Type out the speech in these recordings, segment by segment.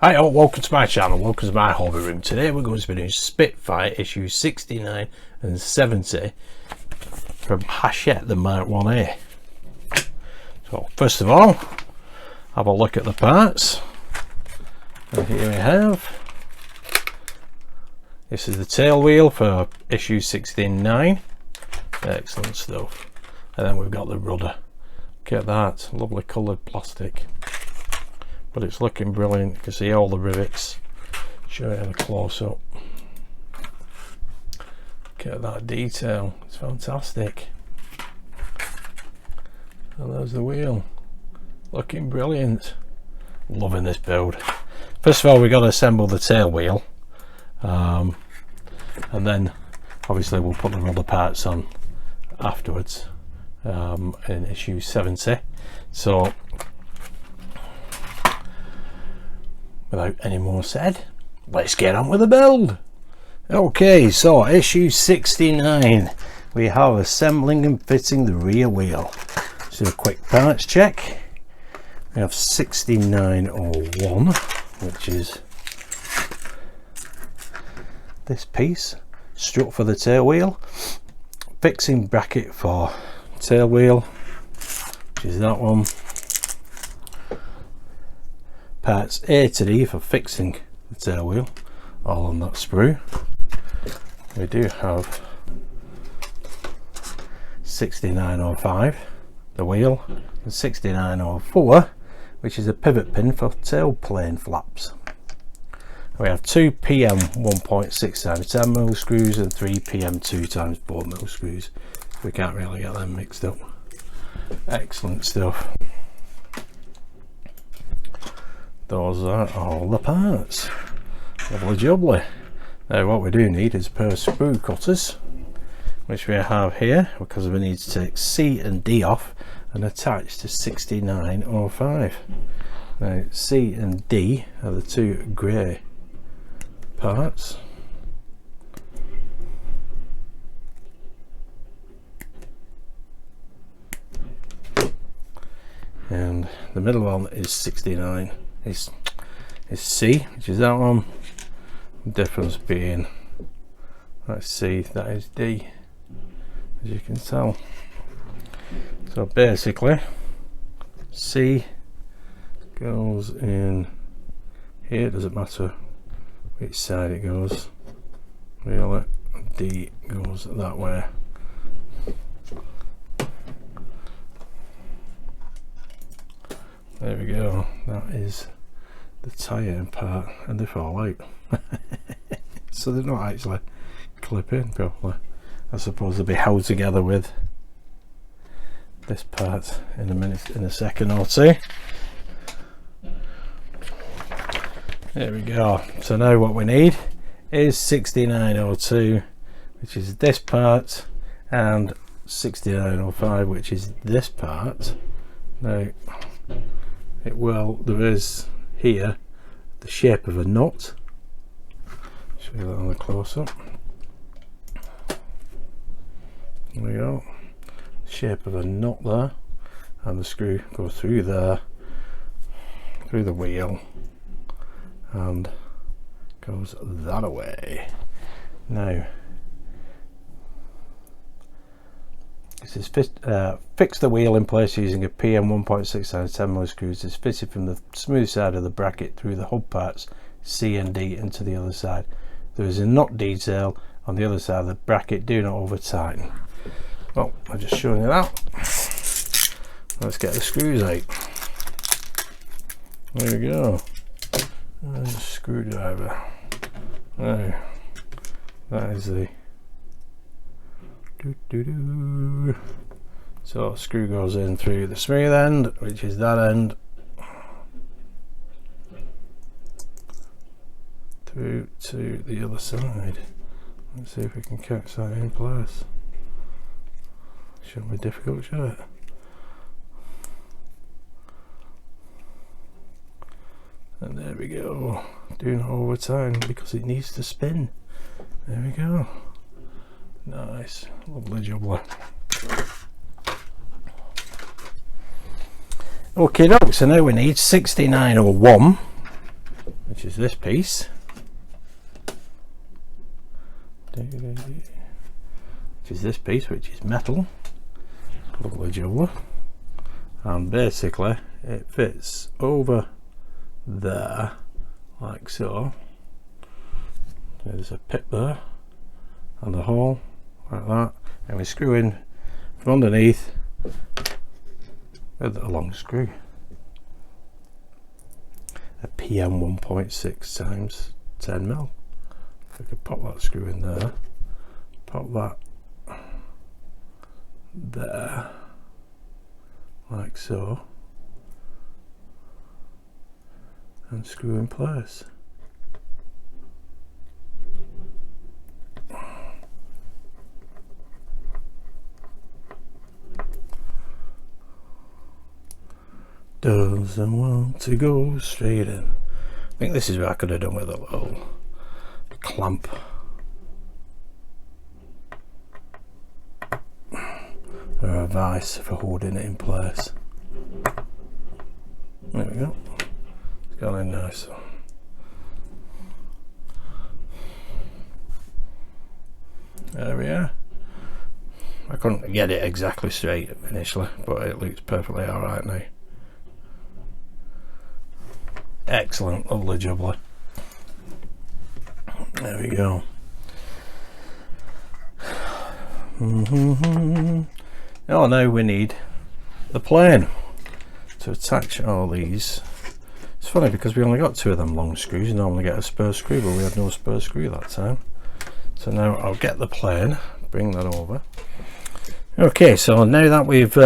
Hi all, welcome to my channel, welcome to my hobby room. Today we're going to be doing Spitfire issues 69 and 70 from Hachette, the MK1A. So first of all, have a look at the parts. And here we have, this is the tail wheel for issue 69, excellent stuff. And then we've got the rudder. Look at that, lovely coloured plastic. But it's looking brilliant. You can see all the rivets. Show you the close up. Look at that detail, it's fantastic. And there's the wheel, looking brilliant. Loving this build. First of all, we've got to assemble the tail wheel, and then obviously we'll put the rudder parts on afterwards in issue 70. So without any more said, let's get on with the build. Okay, so issue 69, we have assembling and fitting the rear wheel. So a quick parts check. We have 6901, which is this piece, strut for the tail wheel, fixing bracket for tail wheel, which is that one. Parts A to D for fixing the tail wheel, all on that sprue. We do have 6905, the wheel, and 6904, which is a pivot pin for tail plane flaps. We have 2 PM 1.6 times 10mm screws and 3 PM 2 times 4mm screws. We can't really get them mixed up. Excellent stuff. Those are all the parts. Lovely jubbly. Now what we do need is a pair of sprue cutters, which we have here because we need to take C and D off and attach to 6905. Now C and D are the two grey parts. And the middle one is 69. Is C, which is that one. The difference being that's C, that is D, as you can tell. So basically C goes in here, it doesn't matter which side it goes really. D goes that way. There we go, that is the tyre part, and they fall out. So they're not actually clipping properly. I suppose they'll be held together with this part in a minute, in a second or two. There we go. So now what we need is 6902, which is this part, and 6905, which is this part. Now there is here the shape of a nut. Show you that on the close-up. There we go, shape of a nut there, and the screw goes through there, through the wheel, and goes that away. Now this is fix the wheel in place using a PM 1.6 times 10mm screws. Is fitted from the smooth side of the bracket through the hub parts C and D into the other side. There is a knot detail on the other side of the bracket. Do not over tighten. Well, I've just shown you that. Let's get the screws out. There we go. There's a screwdriver. Now that is the so screw goes in through the smooth end, which is that end, through to the other side. Let's see if we can catch that in place. Shouldn't be difficult, should it? And there we go. Do not over time because it needs to spin. There we go. Nice, lovely jubbly. Okay, so now we need 6901, which which is this piece, which is metal, lovely jubbler, and basically it fits over there like so. There's a pit there and a hole like that, and we screw in from underneath with a long screw, a PM 1.6 times 10 mil. We could pop that screw in there, pop that there like so, and screw in place. Doesn't want to go straight in. I think this is what I could have done with a little clamp. Or a vice for holding it in place. There we go. It's gone in nice. There we are. I couldn't get it exactly straight initially, but it looks perfectly alright now. Excellent, lovely jubbler. There we go. Oh, now we need the plane to attach all these. It's funny because we only got 2 of them long screws. You normally get a spare screw, but we had no spare screw that time. So now I'll get the plane, bring that over. Okay, so now that we've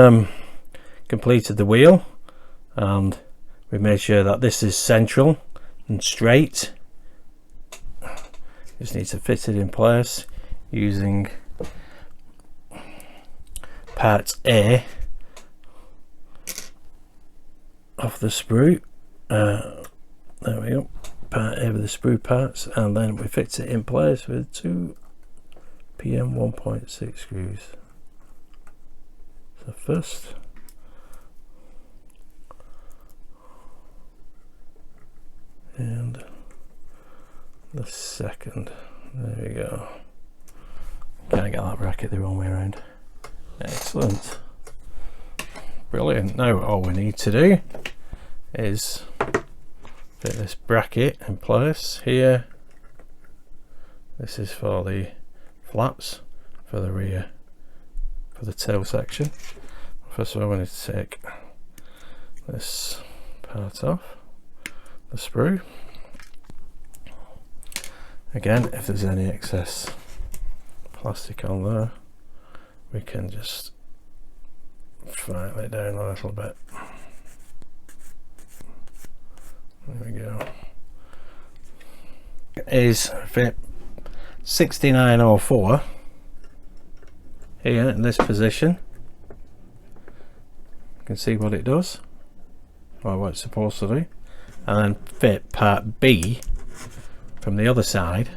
completed the wheel and we made sure that this is central and straight, just need to fit it in place using part A of the sprue. There we go, part A with the sprue parts, and then we fix it in place with 2 PM 1.6 screws. So first, and the second. There we go. Can't get that bracket the wrong way around. Excellent, brilliant. Now all we need to do is fit this bracket in place here. This is for the flaps for the rear, for the tail section. First of all, we need to take this part off, the sprue. Again, if there's any excess plastic on there, we can just file it down a little bit. There we go. It is fit 6904 here in this position. You can see what it does, or what it's supposed to do, and then fit part B from the other side,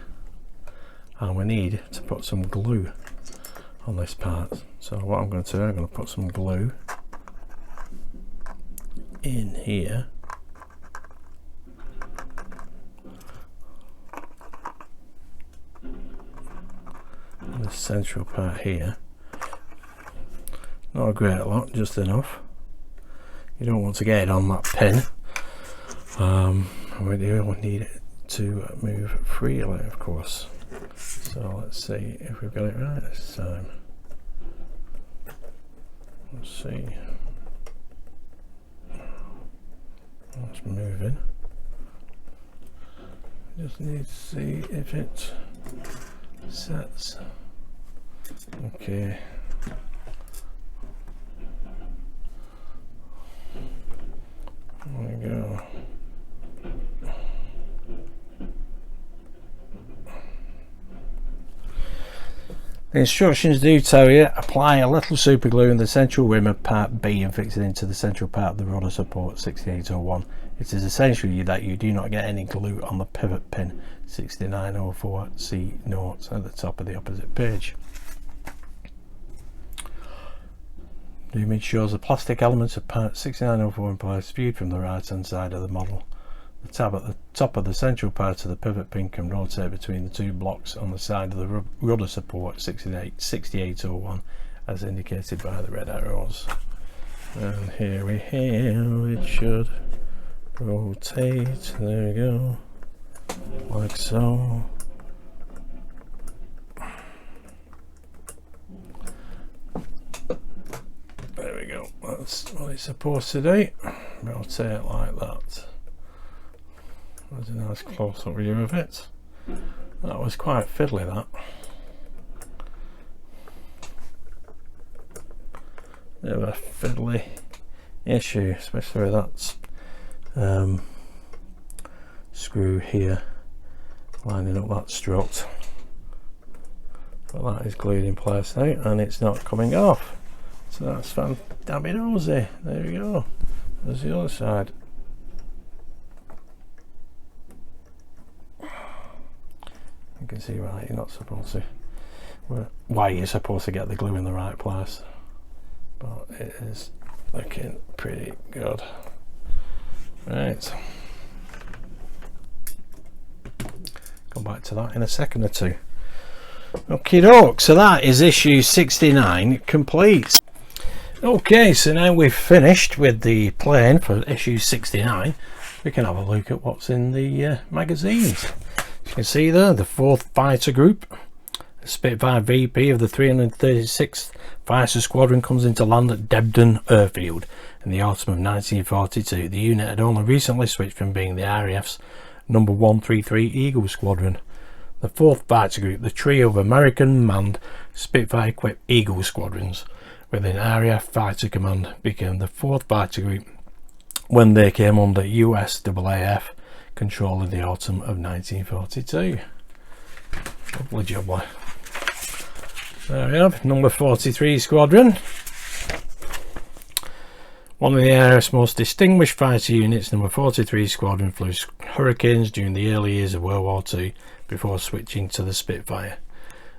and we need to put some glue on this part. So what I'm going to do, I'm going to put some glue in here, in the central part here. Not a great lot, just enough. You don't want to get it on that pin. We do need it to move freely, of course. So let's see if we've got it right this time. Let's see. It's moving. Just need to see if it sets. Okay. There we go. The instructions do tell you apply a little super glue in the central rim of part B and fix it into the central part of the rudder support 6801. It is essential that you do not get any glue on the pivot pin 6904. See notes at the top of the opposite page. The image shows the plastic elements of part 6904 in place, viewed from the right hand side of the model. The tab at the top of the central part of the pivot pin can rotate between the two blocks on the side of the rudder support 6801 as indicated by the red arrows. And here we have, it should rotate, there we go, like so. There we go, that's what it's supposed to do, rotate like that. There's a nice close-up view of it. That was quite fiddly, that. Bit of a fiddly issue, especially with that screw here lining up that strut. But that is glued in place now and it's not coming off. So that's fan-dabby-nosy. There we go. There's the other side. You can see why you're not supposed to, why you're supposed to get the glue in the right place, but it is looking pretty good. Right, come back to that in a second or two. Okie doke, so that is issue 69 complete. Okay, so now we've finished with the plane for issue 69, we can have a look at what's in the magazines. You can see there the 4th Fighter Group, Spitfire VP of the 336th Fighter Squadron comes into land at Debden Airfield in the autumn of 1942. The unit had only recently switched from being the RAF's number 133 Eagle Squadron. The 4th Fighter Group, the trio of American manned Spitfire equipped Eagle Squadrons within RAF Fighter Command, became the 4th Fighter Group when they came under USAAF control in the autumn of 1942. Lovely jubbly. There we have number 43 Squadron. One of the RAF's most distinguished fighter units, number 43 Squadron flew Hurricanes during the early years of World War II before switching to the Spitfire.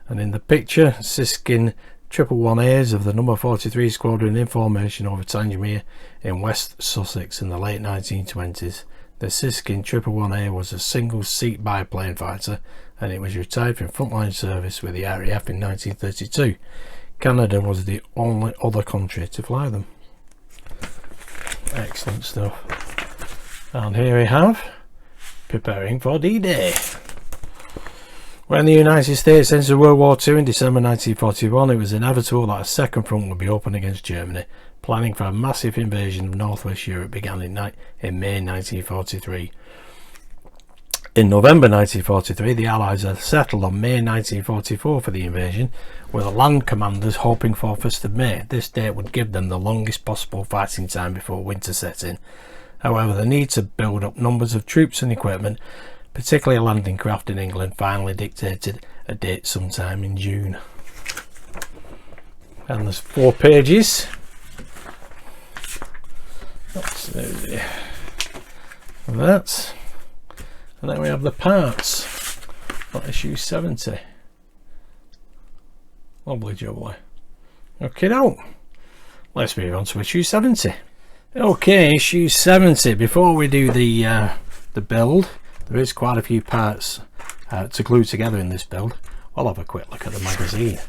And in the picture, Siskin 111As of the number 43 Squadron in formation over Tangier in West Sussex in the late 1920s. The Siskin 111A was a single-seat biplane fighter and it was retired from frontline service with the RAF in 1932. Canada was the only other country to fly them. Excellent stuff. And here we have preparing for D-Day. When the United States entered World War II in December 1941, it was inevitable that a second front would be opened against Germany. Planning for a massive invasion of Northwest Europe began in May 1943. In November 1943, the Allies had settled on May 1944 for the invasion, with the land commanders hoping for 1st of May. This date would give them the longest possible fighting time before winter set in. However, the need to build up numbers of troops and equipment, particularly landing craft in England, finally dictated a date sometime in June. And there's 4 pages. That. And then we have the parts for issue 70. Lovely jubbly. Okay, now let's move on to issue 70. Okay, issue 70. Before we do the build, there is quite a few parts to glue together in this build. I'll have a quick look at the magazine.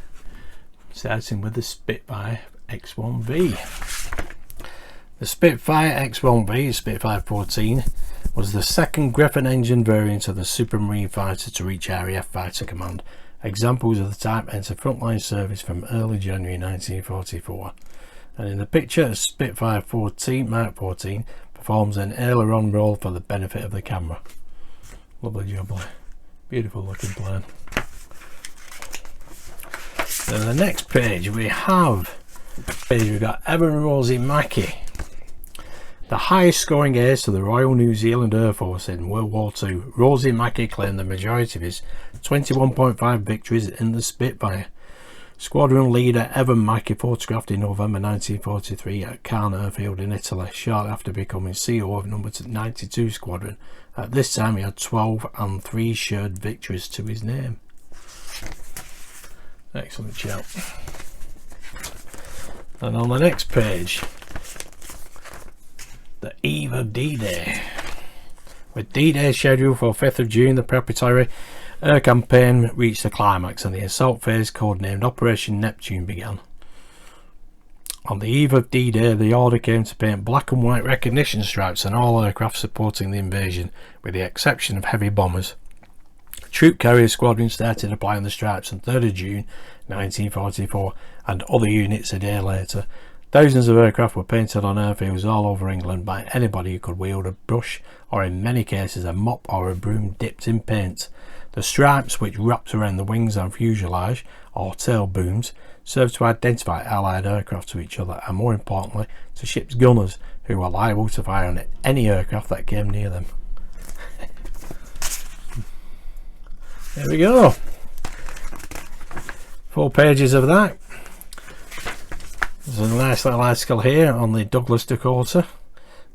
Starting with the Spitfire X1V. The Spitfire X1V, Spitfire 14, was the second Griffon engine variant of the Supermarine fighter to reach RAF Fighter Command. Examples of the type entered frontline service from early January 1944. And in the picture, a Spitfire 14, Mark 14, performs an aileron roll for the benefit of the camera. Lovely jubbly. Beautiful looking plane. Then the next page we've got Evan Rosie Mackey, the highest scoring ace to the Royal New Zealand Air Force in World War II. Rosie Mackey claimed the majority of his 21.5 victories in the Spitfire. Squadron leader Evan Mackey photographed in November 1943 at Caen Airfield in Italy, shortly after becoming CO of number 92 Squadron. At this time he had 12 and 3 shared victories to his name. Excellent chap. And on the next page, the eve of D-Day. With D-Day scheduled for 5th of June, the preparatory air campaign reached a climax and the assault phase, codenamed Operation Neptune, began. On the eve of D-Day, the order came to paint black and white recognition stripes on all aircraft supporting the invasion, with the exception of heavy bombers. Troop carrier squadrons started applying the stripes on 3rd of June 1944, and other units a day later. Thousands of aircraft were painted on airfields all over England by anybody who could wield a brush, or in many cases a mop or a broom dipped in paint. The stripes, which wrapped around the wings and fuselage or tail booms, served to identify Allied aircraft to each other, and more importantly to ships' gunners, who were liable to fire on any aircraft that came near them. There we go, 4 pages of that. There's a nice little article here on the Douglas Dakota,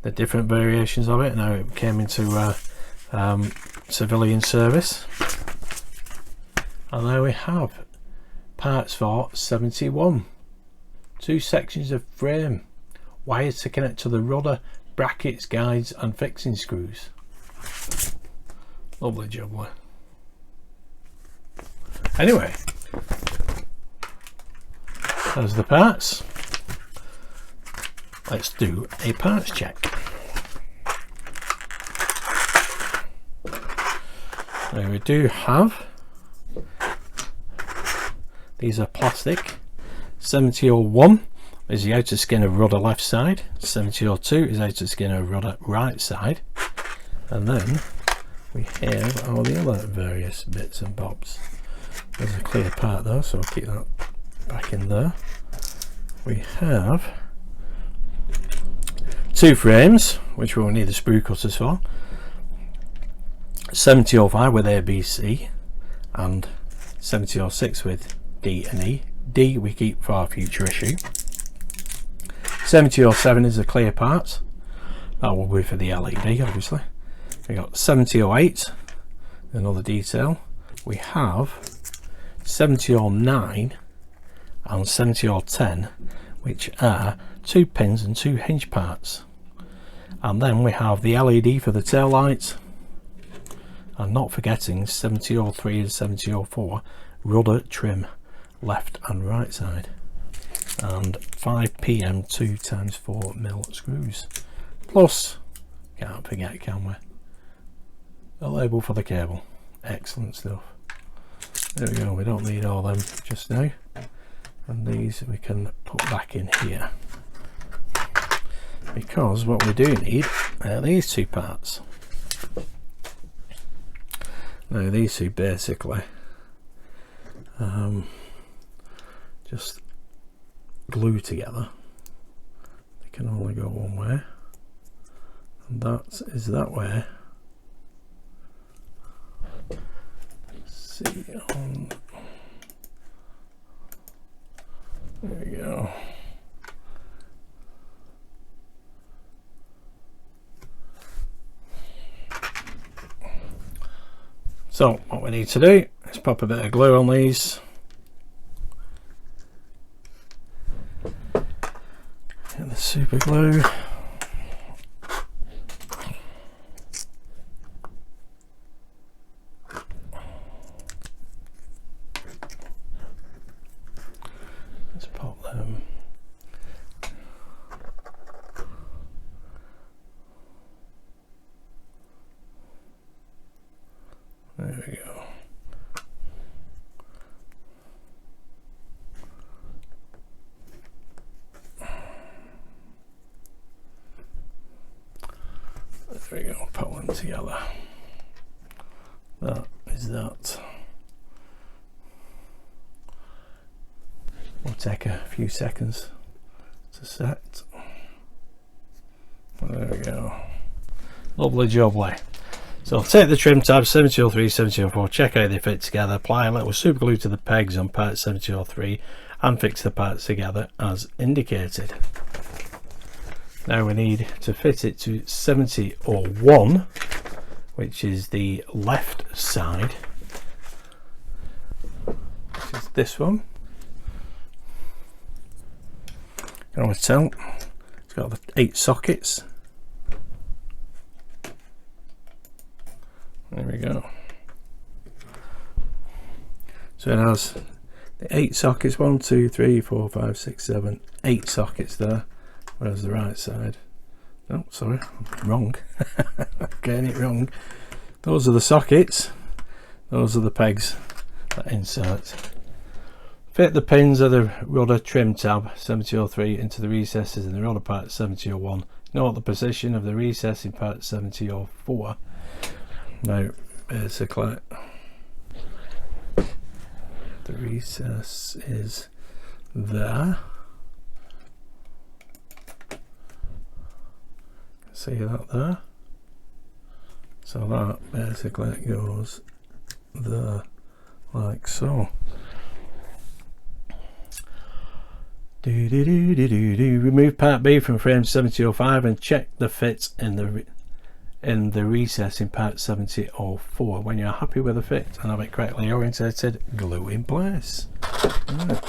the different variations of it, now it came into civilian service. And there we have parts for 71. 2 sections of frame, wires to connect to the rudder, brackets, guides and fixing screws. Lovely jubbly. Anyway, there's the parts. Let's do a parts check. Now we do have, these are plastic. 7001 is the outer skin of rudder left side, 7002 is outer skin of rudder right side, and then we have all the other various bits and bobs. There's a clear part though, so I'll keep that back in there. We have 2 frames, which we'll need the sprue cutters for. 7005 with ABC and 7006 with D and E. D we keep for our future issue. 7007 is the clear part. That will be for the LED, obviously. We got 7008, another detail. We have 7009 and 7010, which are 2 pins and 2 hinge parts. And then we have the LED for the tail lights, and not forgetting 7003 and 7004 rudder trim left and right side, and 5 PM 2x4mm screws, plus, can't forget, can we, a label for the cable. Excellent stuff. There we go, we don't need all them just now, and these we can put back in here, because what we do need are these 2 parts. Now these 2 basically just glue together. They can only go one way, and that is that way. See on, there we go. So what we need to do is pop a bit of glue on these. Get the super glue. Let's pop them. There we go. There we go, put them together. That is that. Will take a few seconds to set. There we go. Lovely jubbly. So I'll take the trim tabs 7003, 7004, check how they fit together, apply a little super glue to the pegs on part 7003 and fix the parts together as indicated. Now we need to fit it to 7001, which is the left side, which is this one. You can always tell it's got the 8 sockets. There we go. So it has the 8 sockets, 1, 2, 3, 4, 5, 6, 7, 8 sockets there. Whereas the right side, oh sorry, wrong. Getting it wrong. Those are the sockets, those are the pegs that insert. Fit the pins of the rudder trim tab 7003 into the recesses in the rudder part 7001. Note the position of the recess in part 7004. Now basically the recess is there. See that there? So that basically goes there, like so. Remove part B from frame 7005 and check the fit in the recess in part 7004. When you're happy with the fit and have it correctly orientated, glue in place. Right.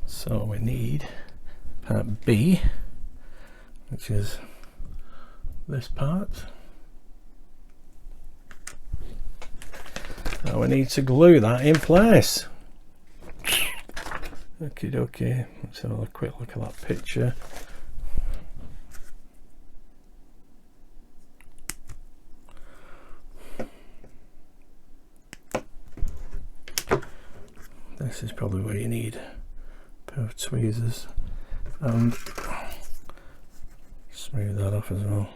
So we need part B, which is this part. Now we need to glue that in place. Okay, let's have a quick look at that picture. This is probably where you need a pair of tweezers and smooth that off as well.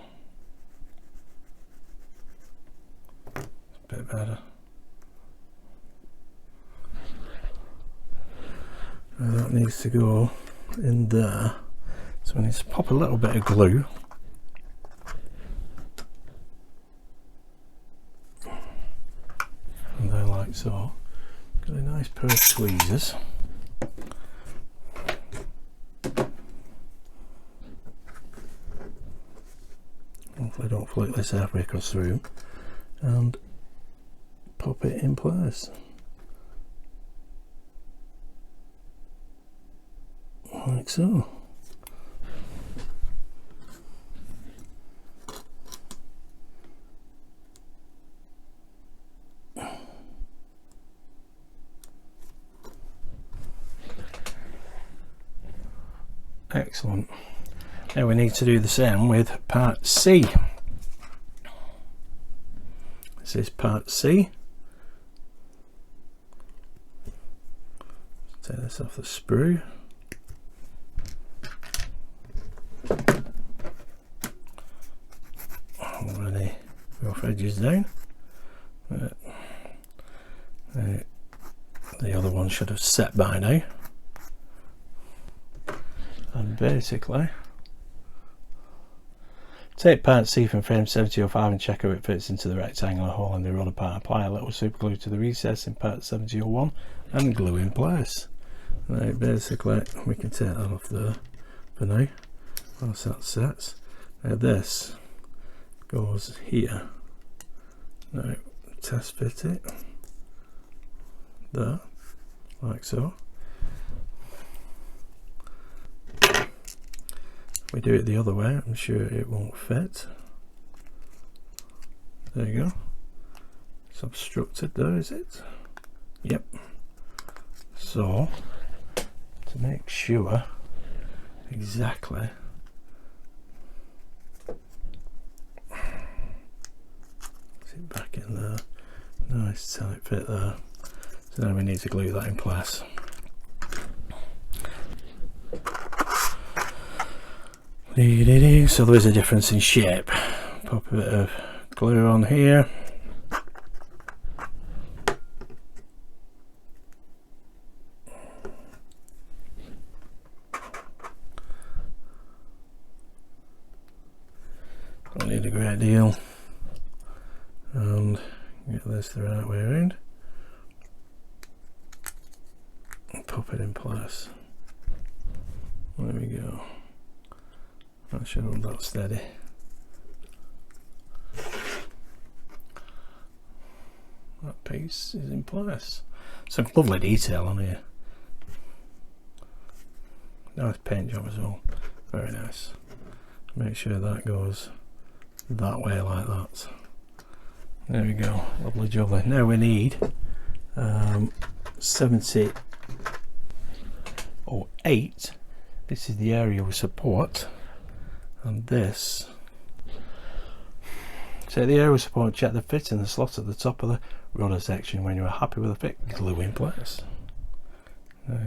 It's a bit better. Now that needs to go in there, so we need to pop a little bit of glue. And there, like so. Got a nice pair of tweezers. Hopefully don't flick this halfway across the room, and pop it in place. Like so. Excellent. Now we need to do the same with part C. This is part C. Let's take this off the sprue. Already rough edges down. The other one should have set by now. And basically take part C from frame 7005 and check how it fits into the rectangular hole in the rudder part. Apply a little super glue to the recess in part 7001 and glue in place. Right, basically we can take that off there for now once that sets. Now this goes here. Now test fit it there, like so. If we do it the other way, I'm sure it won't fit. There you go. It's obstructed there, is it? Yep. So to make sure exactly, sit back in there, nice tight fit there. So now we need to glue that in place. So there is a difference in shape. Pop a bit of glue on here. Don't need a great deal. And get this the right way around. And pop it in place. There we go. That should hold that steady. That piece is in place. Some lovely detail on here. Nice paint job as well. Very nice. Make sure that goes that way like that. There we go, lovely jubbly. Now we need 70 or 8. This is the area we support, and this. So the area support, check the fit in the slot at the top of the rudder section. When you are happy with the fit, glue in place. Now,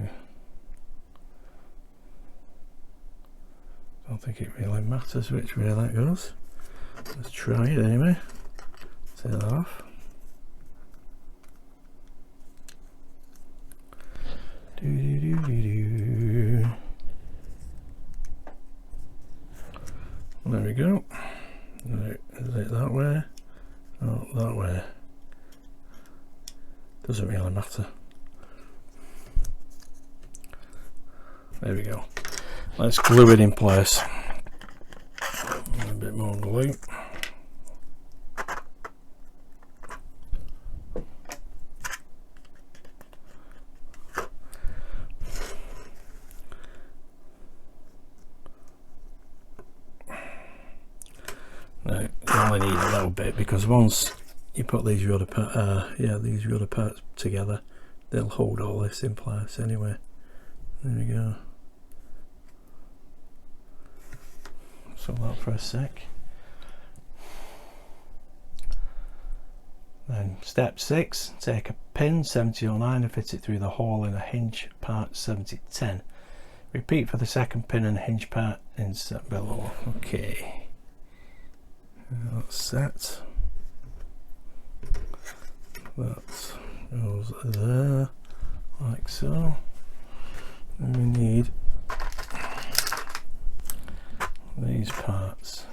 I don't think it really matters which way that goes. Let's try it anyway. Take that off. There we go. Is it that way? Oh, that way. Doesn't really matter. There we go. Let's glue it in place. A bit more glue. Now, you only need a little bit, because once you put these rudder parts together, they'll hold all this in place anyway. There we go. So that for a sec. Then step 6, take a pin 7009 and fit it through the hole in a hinge part 7010. Repeat for the second pin and hinge part insert below. Okay, that's set. That goes there like so. And we need these parts.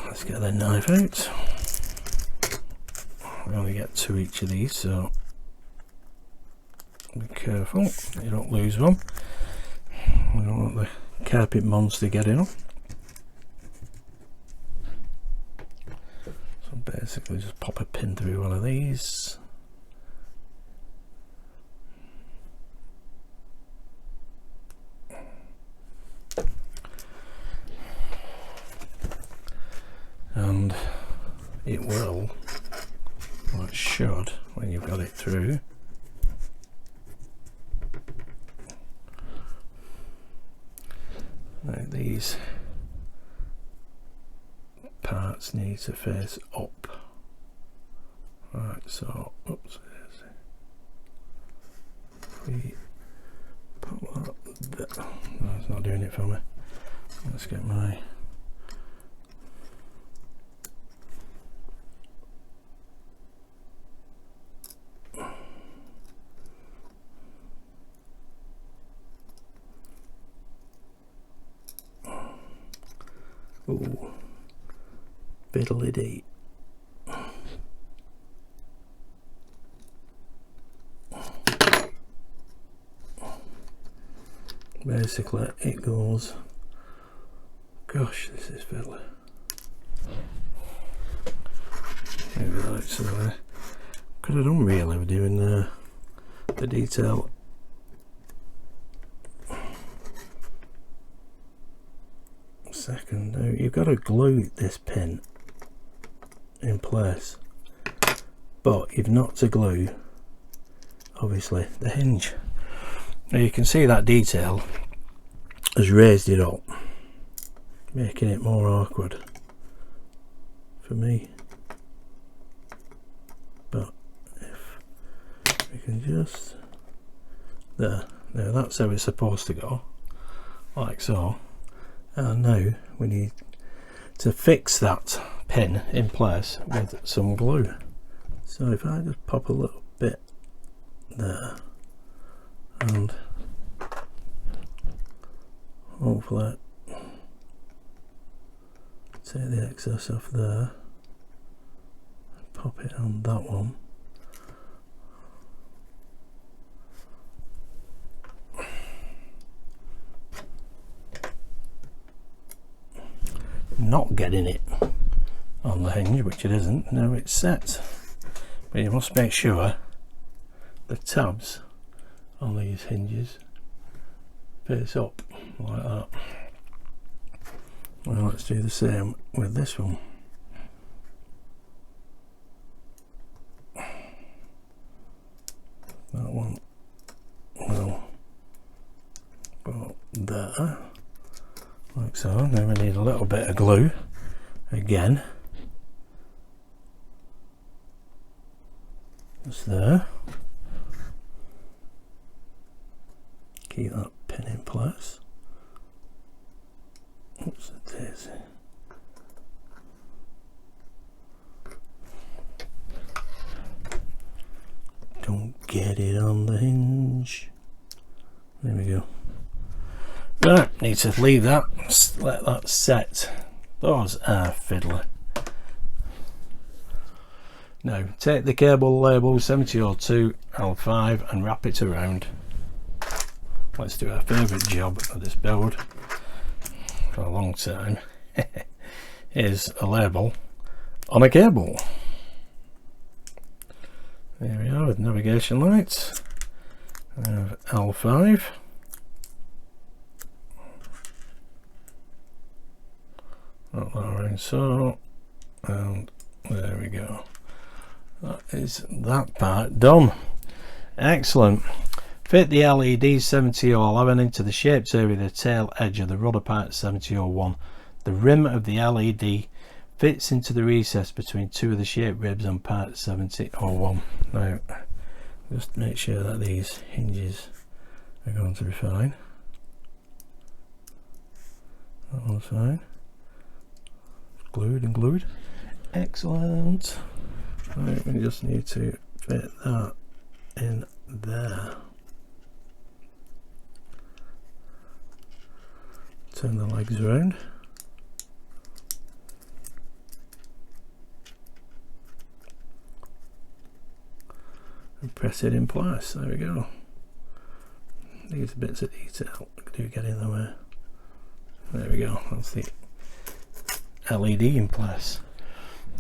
Let's get the knife out. We only get 2 each of these, so be careful you don't lose one. We don't want the carpet monster getting them. So basically just pop a pin through one of these. And it will, or it should, when you've got it through. Now these parts need to face up. Right, so, oops, we put that there. No, it's not doing it for me. Let's get my ooh, fiddly-dee. Basically it goes, gosh, this is fiddly. Maybe that's could have done really with doing the detail. Second, now you've got to glue this pin in place, but you've not to glue obviously the hinge. Now you can see that detail has raised it up, making it more awkward for me, but if we can just there, now that's how it's supposed to go, like so. And now we need to fix that pin in place with some glue. So if I just pop a little bit there and hopefully take the excess off there, pop it on that one. Not getting it on the hinge, which it isn't. Now it's set, but you must make sure the tabs on these hinges face up like that. Well, let's do the same with this one. That one will go there, like so. Then we need a little bit of glue again. Just there. Keep that pin in place. Oops, it is. Don't get it on the hinge. There we go. Right, need to leave that, let that set. Those are fiddly. Now, take the cable label 7002 L5 and wrap it around. Let's do our favourite job of this build for a long time. Is a label on a cable. There we are with navigation lights. We have L5. Not that around so, and there we go. That is that part done. Excellent. Fit the LED 7011 into the shaped area of the tail edge of the rudder part 7001. The rim of the LED fits into the recess between two of the shape ribs on part 7001. Now, just make sure that these hinges are going to be fine. That one's fine. Glued and glued. Excellent. Right, we just need to fit that in there. Turn the legs around. And press it in place. There we go. These bits of detail do get in the way. There we go. That's the LED in place.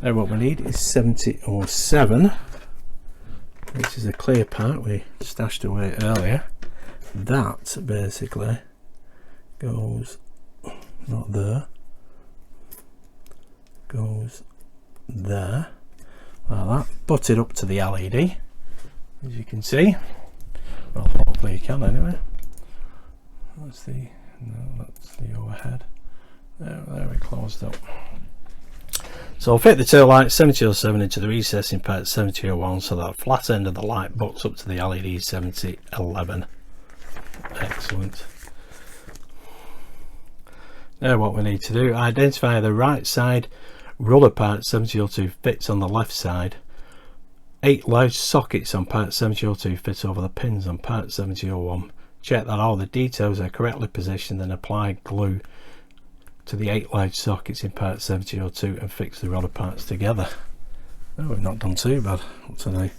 Now what we need is 7007, which is a clear part we stashed away earlier. That basically goes not there, goes there like that, butted up to the LED, as you can see. Well, hopefully you can anyway. That's the overhead. There we closed up. So I'll fit the tail light 7007 into the recess in part 7001 so that flat end of the light butts up to the LED 7011. Excellent. Now what we need to do, identify the right side rudder part 7002 fits on the left side. 8 large sockets on part 7002 fit over the pins on part 7001. Check that all the details are correctly positioned and apply glue to the 8 large sockets in part 7002 and fix the rudder parts together. Oh, we've not done too bad today.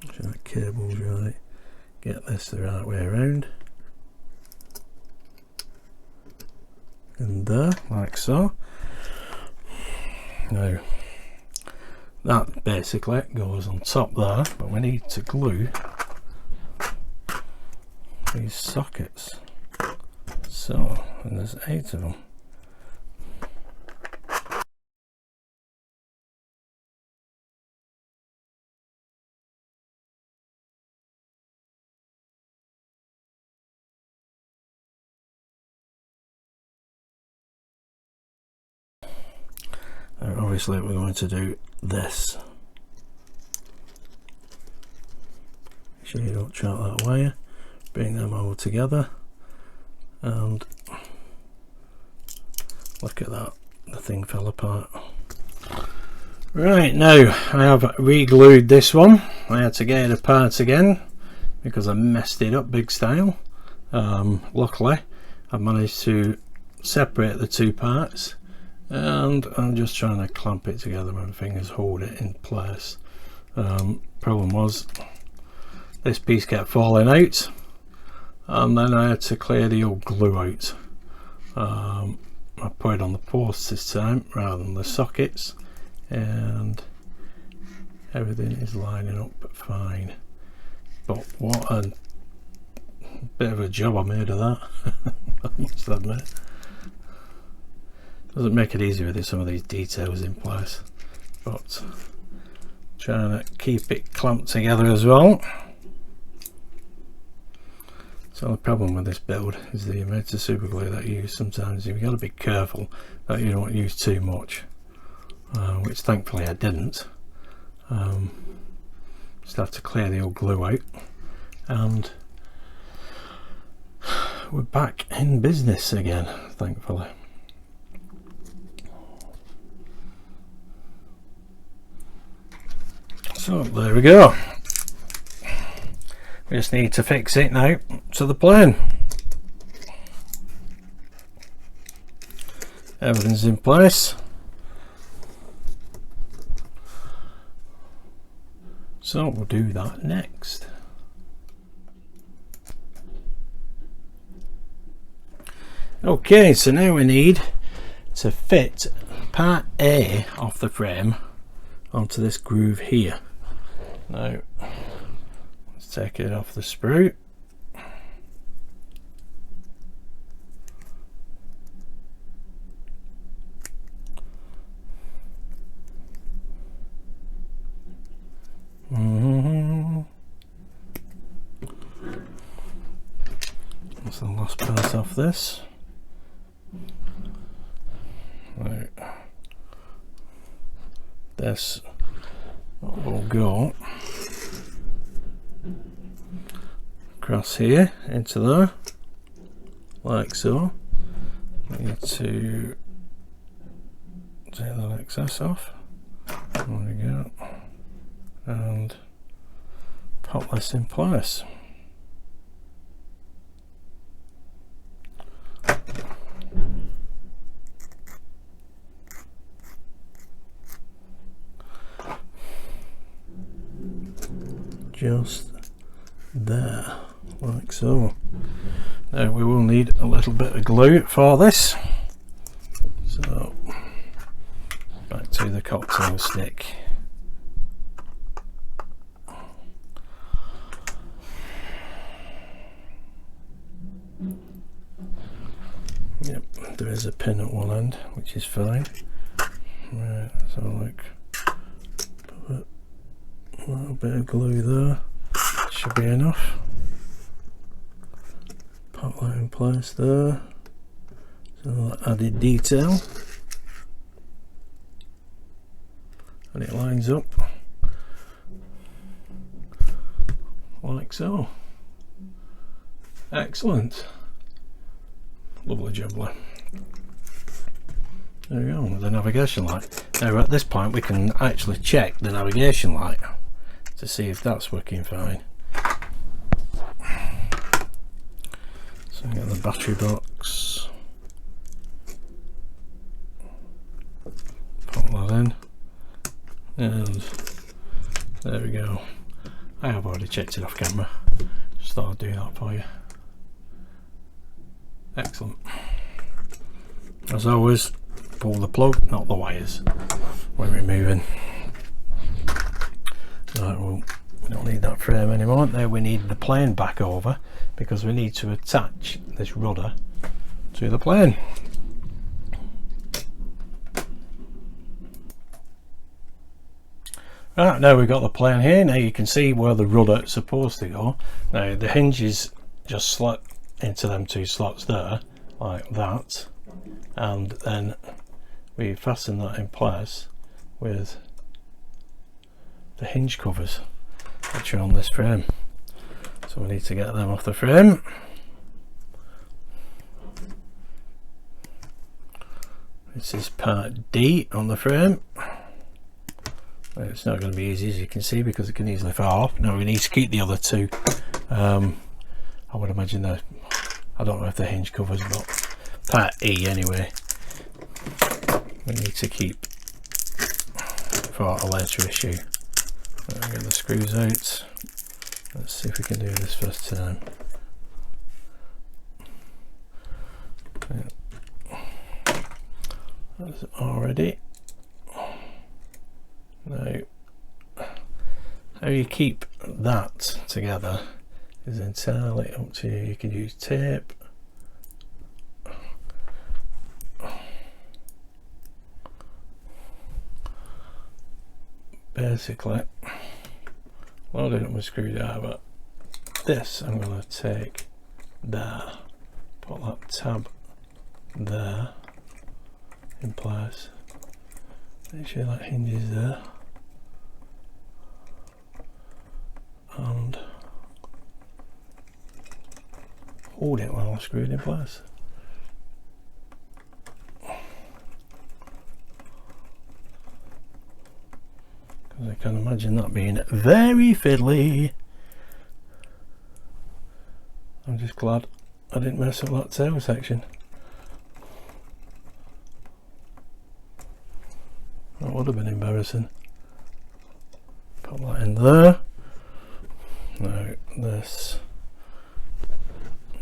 Make sure that cable's right. Get this the right way around. And there, like so. Now, that basically goes on top there, but we need to glue these sockets. So, and there's 8 of them. Now obviously we're going to do this. Make sure you don't chart that wire. Bring them all together. And look at that, the thing fell apart. Right, now I have re-glued this one. I had to get it apart again because I messed it up big style. Luckily I've managed to separate the two parts and I'm just trying to clamp it together with my fingers, hold it in place. Problem was this piece kept falling out, and then I had to clear the old glue out. I put it on the posts this time rather than the sockets, and everything is lining up fine. But what a bit of a job I made of that. I must admit. Doesn't make it easy with some of these details in place, but trying to keep it clamped together as well. So the problem with this build is the amount of super glue that you use. Sometimes you've got to be careful that you don't use too much, which thankfully I didn't. Just have to clear the old glue out, and we're back in business again, thankfully. So there we go. We just need to fix it now to the plane. Everything's in place. So we'll do that next. Okay, so now we need to fit part A of the frame onto this groove here. Now let's take it off the sprue. That's the last part off this. Right. This will go across here into there, like so. I need to take that excess off. There we go. And pop this in place. Just there, like so. Now we will need a little bit of glue for this, so back to the cocktail stick. Yep, there is a pin at one end, which is fine. Right, so like put a little bit of glue there, should be enough. Pop that in place there, so that added detail, and it lines up like so. Excellent. Lovely jubbly. There we go, with the navigation light. Now at this point we can actually check the navigation light to see if that's working fine. So I get the battery box, pop that in, and there we go. I have already checked it off camera, just thought I'd do that for you. Excellent. As always, pull the plug, not the wires, when removing. Right, well, we don't need that frame anymore. Now we need the plane back over, because we need to attach this rudder to the plane. Right, now we've got the plane here. Now you can see where the rudder is supposed to go. Now the hinges just slot into them two slots there, like that, and then we fasten that in place with the hinge covers which are on this frame. So we need to get them off the frame. This is part D on the frame. It's not going to be easy, as you can see, because it can easily fall off. Now we need to keep the other two. I would imagine that, I don't know if they're hinge covers, but part E anyway, we need to keep for a later issue. Let me get the screws out. Let's see if we can do this first time. That's already. Now, how you keep that together is entirely up to you. You can use tape, basically loading up my screwdriver. This I'm going to take there, put that tab there in place, make sure that hinges there, and hold it while I screw it in place. Because I can imagine that being very fiddly. I'm just glad I didn't mess up that tail section. That would have been embarrassing. Put that in there. Now this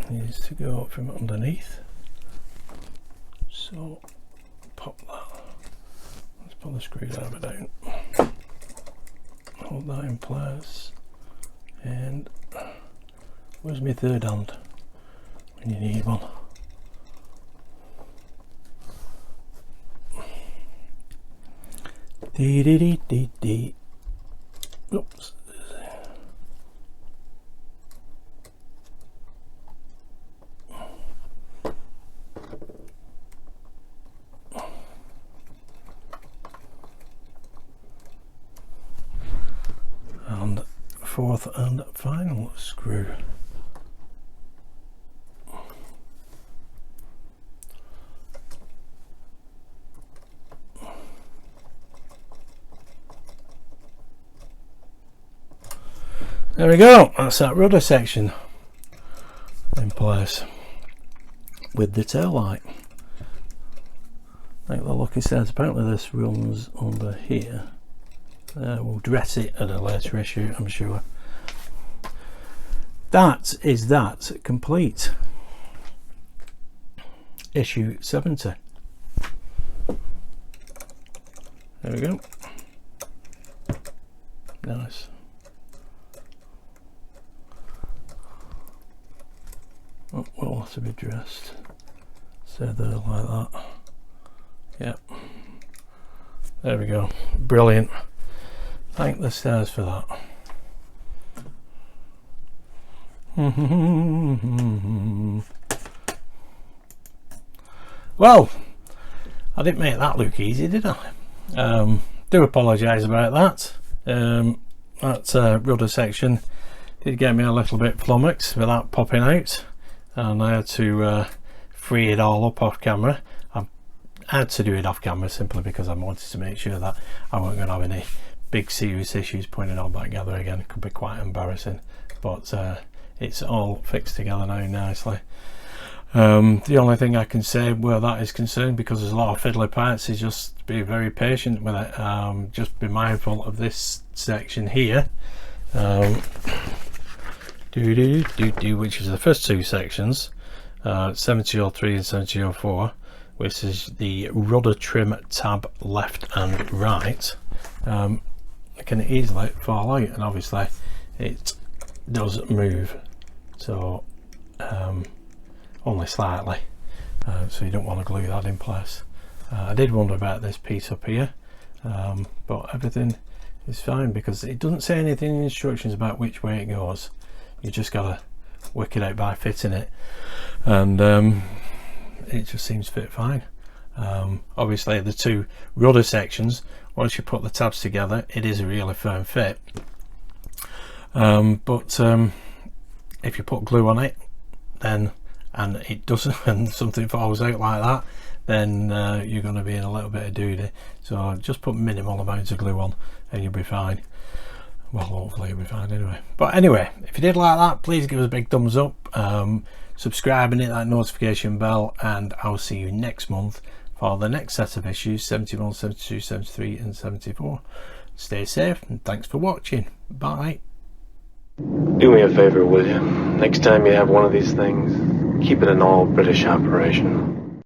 needs to go up from underneath. So pop that. Let's put the screwdriver down. Hold that in place. And where's my third hand when you need one? Dee dee dee dee dee. Oops. And fourth and final screw. There we go, that's that rudder section in place with the tail light. Like the lucky says, apparently this runs under here. We'll dress it at a later issue, I'm sure. That is that complete. Issue 70. There we go. Nice. Oh, will have to be dressed. So there like that. Yep. There we go. Brilliant. Thank the stars for that. Well, I didn't make that look easy, did I? Do apologise about that. That rudder section did get me a little bit flummoxed without popping out, and I had to free it all up off camera. I had to do it off camera simply because I wanted to make sure that I wasn't going to have any big serious issues putting it all back together again. It could be quite embarrassing, but it's all fixed together now nicely. The only thing I can say where that is concerned, because there's a lot of fiddly parts, is just be very patient with it. Just be mindful of this section here, which is the first two sections, 7003 and 7004, which is the rudder trim tab left and right. It can easily fall out, and obviously it does move, so only slightly, so you don't want to glue that in place. I did wonder about this piece up here, but everything is fine because it doesn't say anything in the instructions about which way it goes. You just gotta work it out by fitting it, and it just seems to fit fine. Obviously the two rudder sections, once you put the tabs together, it is a really firm fit, but if you put glue on it then and it doesn't, and something falls out like that, then you're going to be in a little bit of doo-doo. So just put minimal amounts of glue on and you'll be fine. Well, hopefully you'll be fine anyway. But anyway, if you did like that, please give us a big thumbs up, subscribe and hit that notification bell, and I'll see you next month for the next set of issues, 71, 72, 73 and 74. Stay safe and thanks for watching. Bye. Do me a favour, will you? Next time you have one of these things, keep it an all British operation.